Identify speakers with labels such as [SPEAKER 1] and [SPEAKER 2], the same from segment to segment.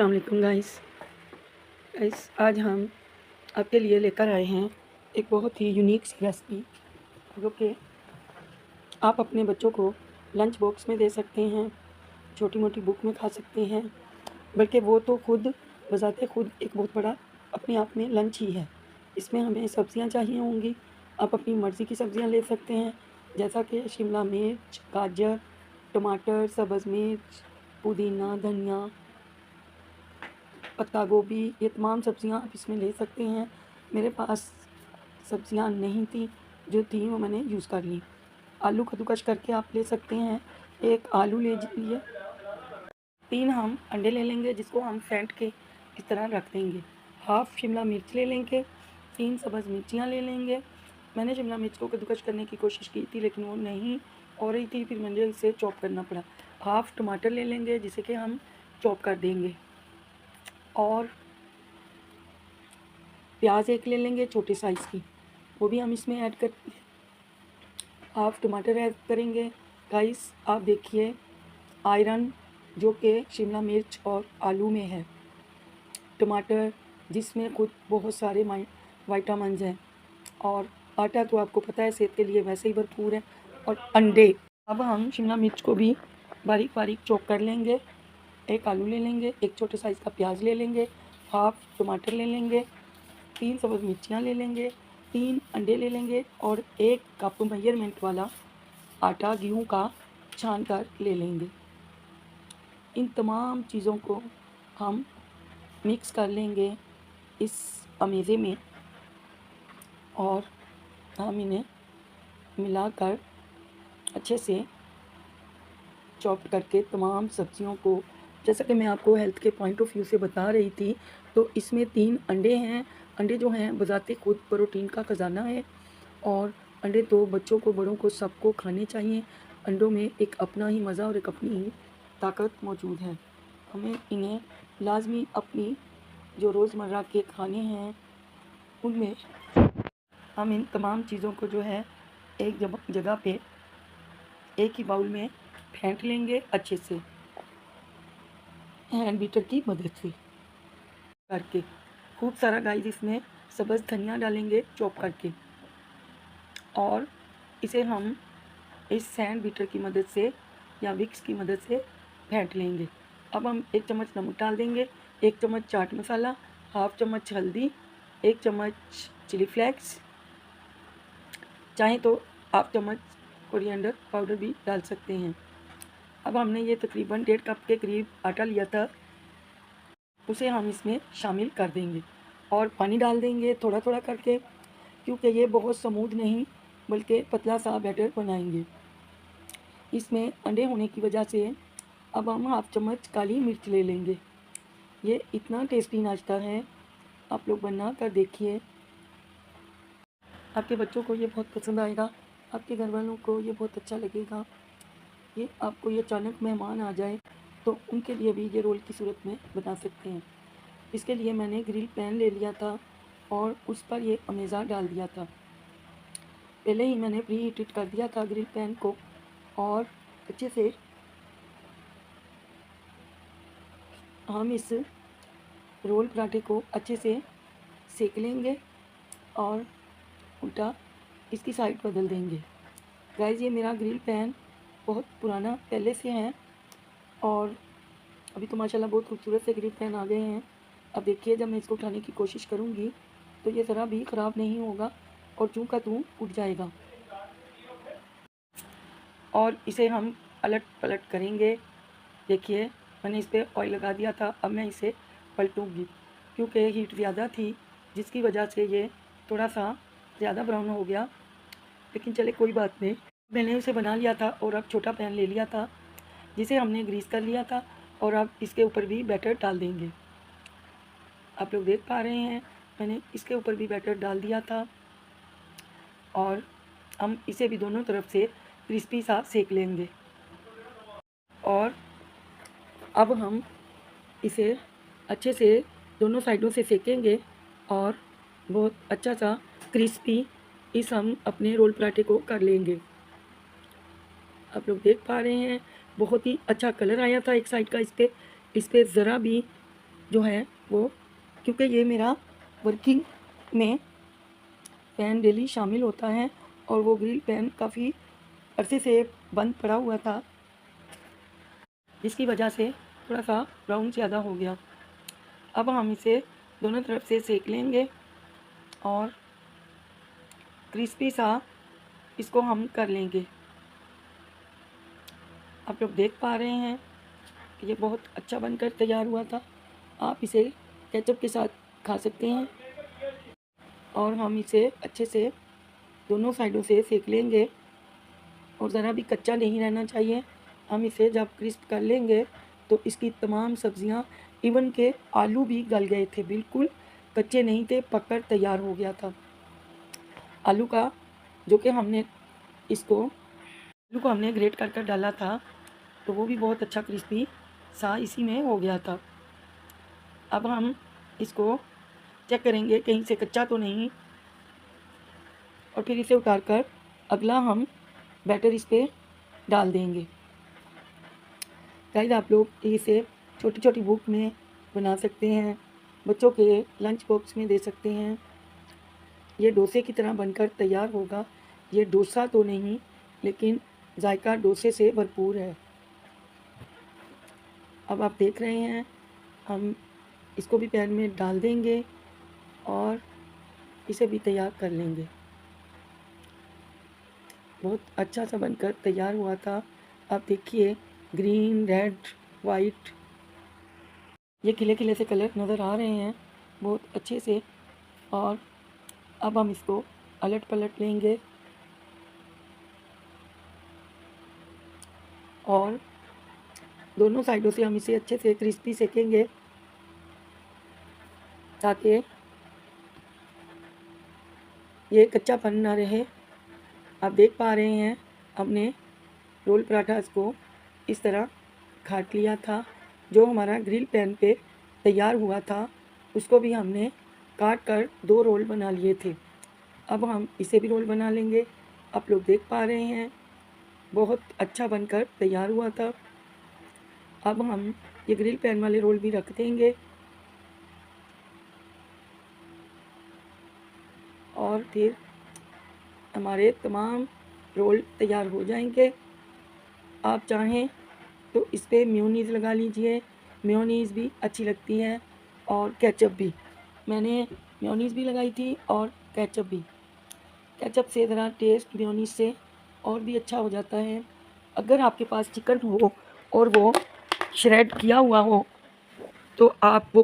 [SPEAKER 1] अस्सलाम वालेकुम गाइस आज हम आपके लिए लेकर आए हैं एक बहुत ही यूनिक सी रेसिपी जो कि आप अपने बच्चों को लंच बॉक्स में दे सकते हैं, छोटी मोटी बुक में खा सकते हैं, बल्कि वो तो खुद बज़ाते खुद एक बहुत बड़ा अपने आप में लंच ही है। इसमें हमें सब्ज़ियाँ चाहिए होंगी, आप अपनी मर्ज़ी की सब्ज़ियाँ ले सकते हैं, जैसा कि शिमला मिर्च, गाजर, टमाटर, सब्ज़ मिर्च, पुदीना, धनिया, पत्ता गोभी, ये तमाम सब्ज़ियाँ आप इसमें ले सकते हैं। मेरे पास सब्ज़ियाँ नहीं थी, जो थी वो मैंने यूज़ कर ली। आलू कद्दूकस करके आप ले सकते हैं। एक आलू ले लिए, 3 हम अंडे ले लेंगे जिसको हम फेंट के इस तरह रख देंगे। हाफ़ शिमला मिर्च ले लेंगे, 3 सब्ज़ मिर्चियाँ ले लेंगे। मैंने शिमला मिर्च को कद्दूकस करने की कोशिश की थी लेकिन वो नहीं हो रही थी, फिर मुझे इसे चॉप करना पड़ा। हाफ़ टमाटर ले लेंगे जिसे कि हम चॉप कर देंगे और प्याज एक ले लेंगे छोटे साइज़ की, वो भी हम इसमें ऐड कर हाफ़ टमाटर ऐड करेंगे। गाइस आप देखिए आयरन जो कि शिमला मिर्च और आलू में है, टमाटर जिसमें खुद बहुत सारे विटामिन्स हैं, और आटा तो आपको पता है सेहत के लिए वैसे ही भरपूर है, और अंडे। अब हम शिमला मिर्च को भी बारीक बारीक चॉप कर लेंगे। एक आलू ले लेंगे, एक छोटे साइज़ का प्याज ले लेंगे, हाफ़ टमाटर ले लेंगे, 3 सब्ज़ मिर्चियाँ ले लेंगे, 3 अंडे ले लेंगे और 1 कप मेजरमेंट वाला आटा गेहूँ का छान कर ले लेंगे। इन तमाम चीज़ों को हम मिक्स कर लेंगे इस अमेज़े में और हम इन्हें मिलाकर अच्छे से चॉप करके तमाम सब्जियों को, जैसा कि मैं आपको हेल्थ के पॉइंट ऑफ व्यू से बता रही थी, तो इसमें 3 अंडे हैं। अंडे जो हैं बज़ाते खुद प्रोटीन का ख़जाना है, और अंडे तो बच्चों को, बड़ों को, सबको खाने चाहिए। अंडों में एक अपना ही मज़ा और एक अपनी ही ताकत मौजूद है। हमें इन्हें लाज़मी अपनी जो रोज़मर्रा के खाने हैं उनमें हम इन तमाम चीज़ों को जो है एक जगह पे एक ही बाउल में फेंट लेंगे अच्छे से, हैंड बीटर की मदद से करके। खूब सारा गाइस इसमें सब्ज़ धनिया डालेंगे चॉप करके, और इसे हम इस हैंड बीटर की मदद से या विक्स की मदद से फेंट लेंगे। अब हम 1 चम्मच नमक डाल देंगे, 1 चम्मच चाट मसाला, हाफ़ चम्मच हल्दी, 1 चम्मच चिली फ्लेक्स, चाहें तो हाफ़ चम्मच कोरिएंडर पाउडर भी डाल सकते हैं। अब हमने ये तकरीबन 1.5 कप के करीब आटा लिया था, उसे हम इसमें शामिल कर देंगे और पानी डाल देंगे थोड़ा थोड़ा करके, क्योंकि ये बहुत स्मूथ नहीं बल्कि पतला सा बैटर बनाएंगे। इसमें अंडे होने की वजह से अब हम हाफ़ चम्मच काली मिर्च ले लेंगे। ये इतना टेस्टी नाश्ता है, आप लोग बना कर देखिए, आपके बच्चों को ये बहुत पसंद आएगा, आपके घर वालों को ये बहुत अच्छा लगेगा। ये आपको ये अचानक मेहमान आ जाए तो उनके लिए भी ये रोल की सूरत में बना सकते हैं। इसके लिए मैंने ग्रिल पैन ले लिया था और उस पर ये अमेज़ा डाल दिया था। पहले ही मैंने प्री हीटेड कर दिया था ग्रिल पैन को, और अच्छे से हम इस रोल पराठे को अच्छे से सेक लेंगे और उल्टा इसकी साइड बदल देंगे। गाइस ये मेरा ग्रिल पैन बहुत पुराना पहले से है, और अभी तो माशाल्लाह बहुत खूबसूरत से ग्रिल पैन आ गए हैं। अब देखिए जब मैं इसको उठाने की कोशिश करूँगी तो ये ज़रा भी ख़राब नहीं होगा और जूं का तूं उठ जाएगा, और इसे हम अलट पलट करेंगे। देखिए मैंने इस पर ऑयल लगा दिया था, अब मैं इसे पलटूँगी क्योंकि हीट ज़्यादा थी जिसकी वजह से ये थोड़ा सा ज़्यादा ब्राउन हो गया, लेकिन चले कोई बात नहीं। मैंने उसे बना लिया था और अब छोटा पैन ले लिया था जिसे हमने ग्रीस कर लिया था, और अब इसके ऊपर भी बैटर डाल देंगे। आप लोग देख पा रहे हैं मैंने इसके ऊपर भी बैटर डाल दिया था, और हम इसे भी दोनों तरफ से क्रिस्पी सा सेक लेंगे। और अब हम इसे अच्छे से दोनों साइडों से सेकेंगे और बहुत अच्छा सा क्रिस्पी इस हम अपने रोल पराठे को कर लेंगे। आप लोग देख पा रहे हैं बहुत ही अच्छा कलर आया था एक साइड का, इस पर ज़रा भी जो है वो, क्योंकि ये मेरा वर्किंग में पैन डेली शामिल होता है और वो ग्रिल पैन काफ़ी अरसे से बंद पड़ा हुआ था, जिसकी वजह से थोड़ा सा ब्राउन ज़्यादा हो गया। अब हम इसे दोनों तरफ से सेक लेंगे और क्रिस्पी सा इसको हम कर लेंगे। आप लोग देख पा रहे हैं कि ये बहुत अच्छा बनकर तैयार हुआ था। आप इसे केचप के साथ खा सकते हैं और हम इसे अच्छे से दोनों साइडों से सेक लेंगे और ज़रा भी कच्चा नहीं रहना चाहिए। हम इसे जब क्रिस्प कर लेंगे तो इसकी तमाम सब्जियां, इवन के आलू भी गल गए थे, बिल्कुल कच्चे नहीं थे, पककर तैयार हो गया था। आलू का जो कि हमने आलू को हमने ग्रेट कर कर डाला था, तो वो भी बहुत अच्छा क्रिस्पी सा इसी में हो गया था। अब हम इसको चेक करेंगे कहीं से कच्चा तो नहीं, और फिर इसे उतार कर अगला हम बैटर इस पर डाल देंगे। गाइस, आप लोग इसे छोटी छोटी बुक में बना सकते हैं, बच्चों के लंच बॉक्स में दे सकते हैं। ये डोसे की तरह बनकर तैयार होगा। ये डोसा तो नहीं, लेकिन जायका डोसे से भरपूर है। अब आप देख रहे हैं, हम इसको भी पैन में डाल देंगे और इसे भी तैयार कर लेंगे। बहुत अच्छा सा बनकर तैयार हुआ था। आप देखिए, ग्रीन, रेड, वाइट, ये खिले खिले से कलर नज़र आ रहे हैं बहुत अच्छे से। और अब हम इसको अलट पलट लेंगे और दोनों साइडों से हम इसे अच्छे से क्रिस्पी सेकेंगे ताकि ये कच्चापन ना रहे। आप देख पा रहे हैं, हमने रोल पराठा को इस तरह काट लिया था। जो हमारा ग्रिल पैन पे तैयार हुआ था उसको भी हमने काट कर 2 रोल बना लिए थे। अब हम इसे भी रोल बना लेंगे। आप लोग देख पा रहे हैं, बहुत अच्छा बनकर तैयार हुआ था। अब हम ये ग्रिल पैन वाले रोल भी रख देंगे और फिर हमारे तमाम रोल तैयार हो जाएंगे। आप चाहें तो इस पर मेयोनीज़ लगा लीजिए, मेयोनीज़ भी अच्छी लगती है और केचप भी। मैंने मेयोनीज़ भी लगाई थी और केचप भी। केचप से ज़रा टेस्ट मेयोनीज़ से और भी अच्छा हो जाता है। अगर आपके पास चिकन हो और वो श्रेड किया हुआ हो तो आप वो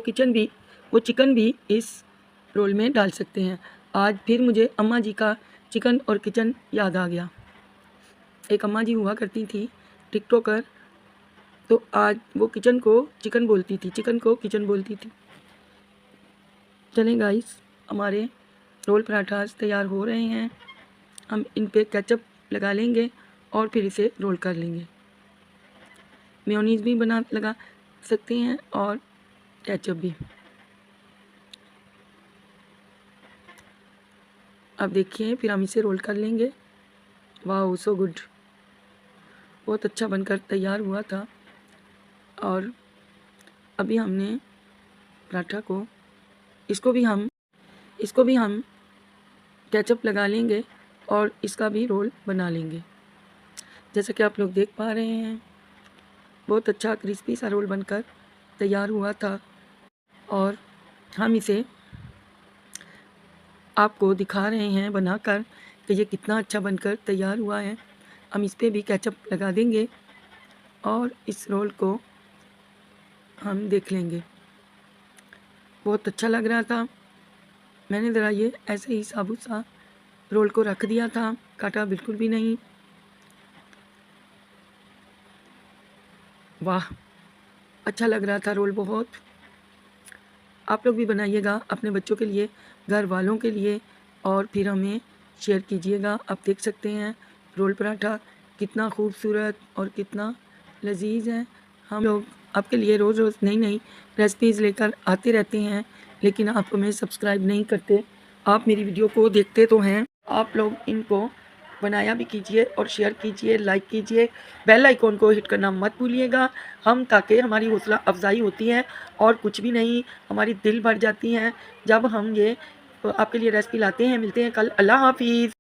[SPEAKER 1] चिकन भी इस रोल में डाल सकते हैं। आज फिर मुझे अम्मा जी का चिकन और किचन याद आ गया। एक अम्मा जी हुआ करती थी टिकटॉकर, तो आज वो किचन को चिकन बोलती थी, चिकन को किचन बोलती थी। चलें गाइस, हमारे रोल पराठास तैयार हो रहे हैं। हम इन पे केचप लगा लेंगे और फिर इसे रोल कर लेंगे। मेयोनीज़ भी लगा सकते हैं और केचप भी। अब देखिए, फिर हम इसे रोल कर लेंगे। वाह, सो गुड, बहुत अच्छा बनकर तैयार हुआ था। और अभी हमने पराठा को इसको भी हम केचप लगा लेंगे और इसका भी रोल बना लेंगे। जैसा कि आप लोग देख पा रहे हैं, बहुत अच्छा क्रिस्पी सा रोल बनकर तैयार हुआ था और हम इसे आपको दिखा रहे हैं बनाकर कि ये कितना अच्छा बनकर तैयार हुआ है। हम इस पर भी केचप लगा देंगे और इस रोल को हम देख लेंगे। बहुत अच्छा लग रहा था। मैंने ज़रा ये ऐसे ही साबुत सा रोल को रख दिया था, काटा बिल्कुल भी नहीं। वाह, अच्छा लग रहा था रोल बहुत। आप लोग भी बनाइएगा अपने बच्चों के लिए, घर वालों के लिए, और फिर हमें शेयर कीजिएगा। आप देख सकते हैं रोल पराठा कितना खूबसूरत और कितना लजीज है। हम लोग आपके लिए रोज़ रोज़ नई नई रेसिपीज़ लेकर आते रहते हैं, लेकिन आप हमें सब्सक्राइब नहीं करते। आप मेरी वीडियो को देखते तो हैं, आप लोग इनको बनाया भी कीजिए और शेयर कीजिए, लाइक कीजिए, बेल आइकॉन को हिट करना मत भूलिएगा। हम ताकि हमारी हौसला अफ़ज़ाई होती है और कुछ भी नहीं, हमारी दिल भर जाती हैं जब हम ये आपके लिए रेसिपी लाते हैं। मिलते हैं कल। अल्लाह हाफ़िज़।